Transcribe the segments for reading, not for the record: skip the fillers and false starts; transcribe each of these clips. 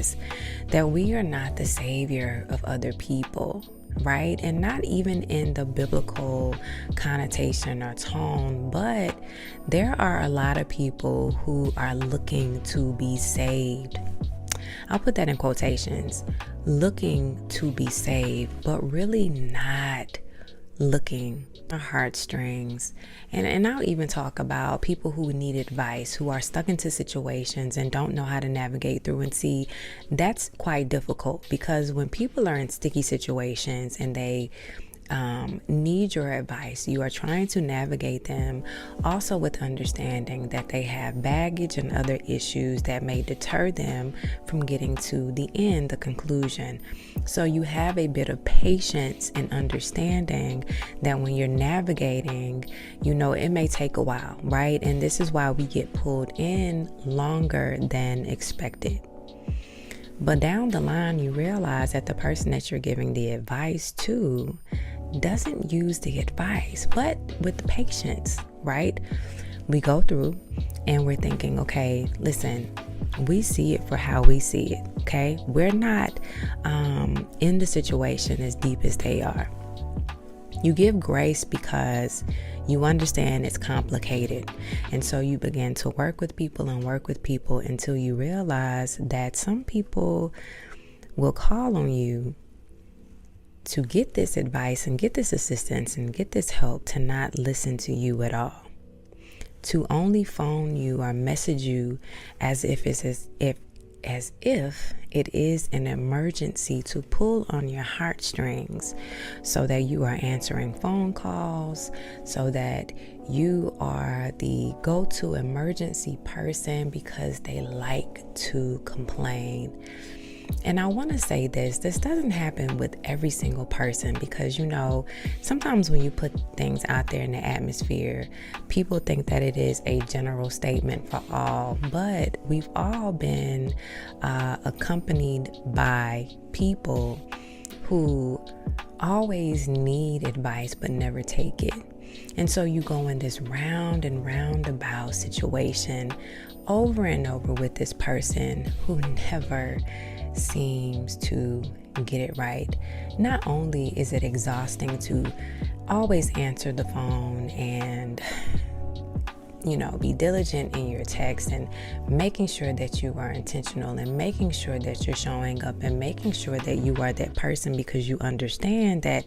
this, that we are not the savior of other people, right? And not even in the biblical connotation or tone, but there are a lot of people who are looking to be saved. I'll put that in quotations, looking to be saved, but really not looking the heartstrings. And I'll even talk about people who need advice, who are stuck into situations and don't know how to navigate through. And see, that's quite difficult, because when people are in sticky situations and they need your advice, you are trying to navigate them, also with understanding that they have baggage and other issues that may deter them from getting to the end, the conclusion. So you have a bit of patience and understanding that when you're navigating, it may take a while, right? And this is why we get pulled in longer than expected. But down the line, you realize that the person that you're giving the advice to doesn't use the advice, but with patience, right? We go through and we're thinking, okay, listen, we see it for how we see it, okay? We're not in the situation as deep as they are. You give grace because you understand it's complicated. And so you begin to work with people until you realize that some people will call on you to get this advice and get this assistance and get this help, to not listen to you at all, to only phone you or message you as if it is an emergency, to pull on your heartstrings so that you are answering phone calls, so that you are the go-to emergency person because they like to complain. And I want to say this doesn't happen with every single person, because sometimes when you put things out there in the atmosphere, people think that it is a general statement for all. But we've all been accompanied by people who always need advice but never take it. And so you go in this round and roundabout situation over and over with this person who never seems to get it right. Not only is it exhausting to always answer the phone and be diligent in your text and making sure that you are intentional and making sure that you're showing up and making sure that you are that person, because you understand that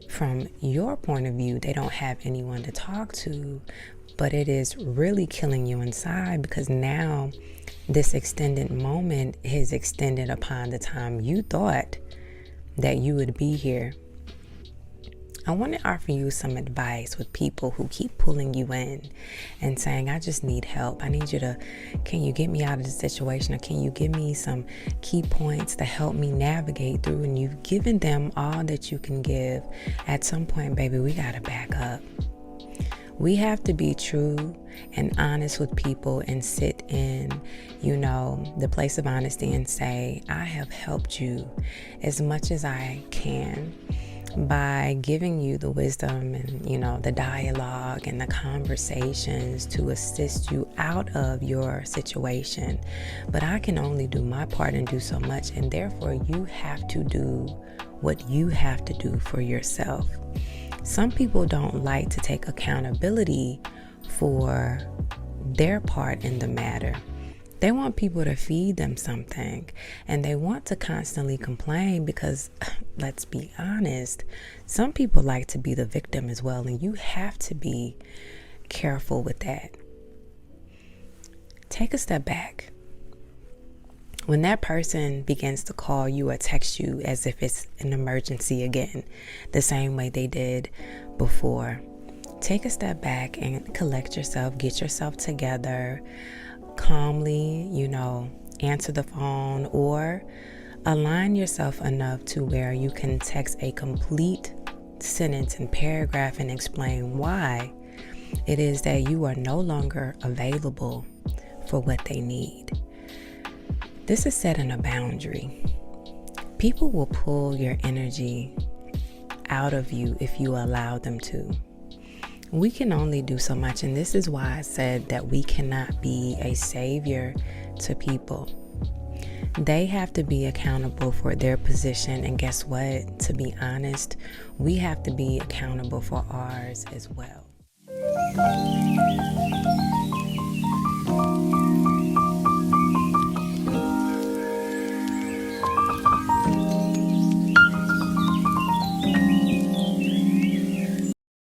from your point of view, they don't have anyone to talk to, but it is really killing you inside, because now this extended moment is extended upon the time you thought that you would be here. I want to offer you some advice with people who keep pulling you in and saying, I just need help. I need you to, can you get me out of this situation? Or can you give me some key points to help me navigate through? And you've given them all that you can give. At some point, baby, we got to back up. We have to be true and honest with people and sit in, the place of honesty and say, I have helped you as much as I can by giving you the wisdom and, the dialogue and the conversations to assist you out of your situation. But I can only do my part and do so much. And therefore, you have to do what you have to do for yourself. Some people don't like to take accountability for their part in the matter. They want people to feed them something, and they want to constantly complain because, let's be honest, some people like to be the victim as well, and you have to be careful with that. Take a step back. When that person begins to call you or text you as if it's an emergency again, the same way they did before, take a step back and collect yourself, get yourself together, calmly, answer the phone, or align yourself enough to where you can text a complete sentence and paragraph and explain why it is that you are no longer available for what they need. This is setting a boundary. People will pull your energy out of you if you allow them to. We can only do so much, and this is why I said that we cannot be a savior to people. They have to be accountable for their position. And guess what? To be honest, we have to be accountable for ours as well.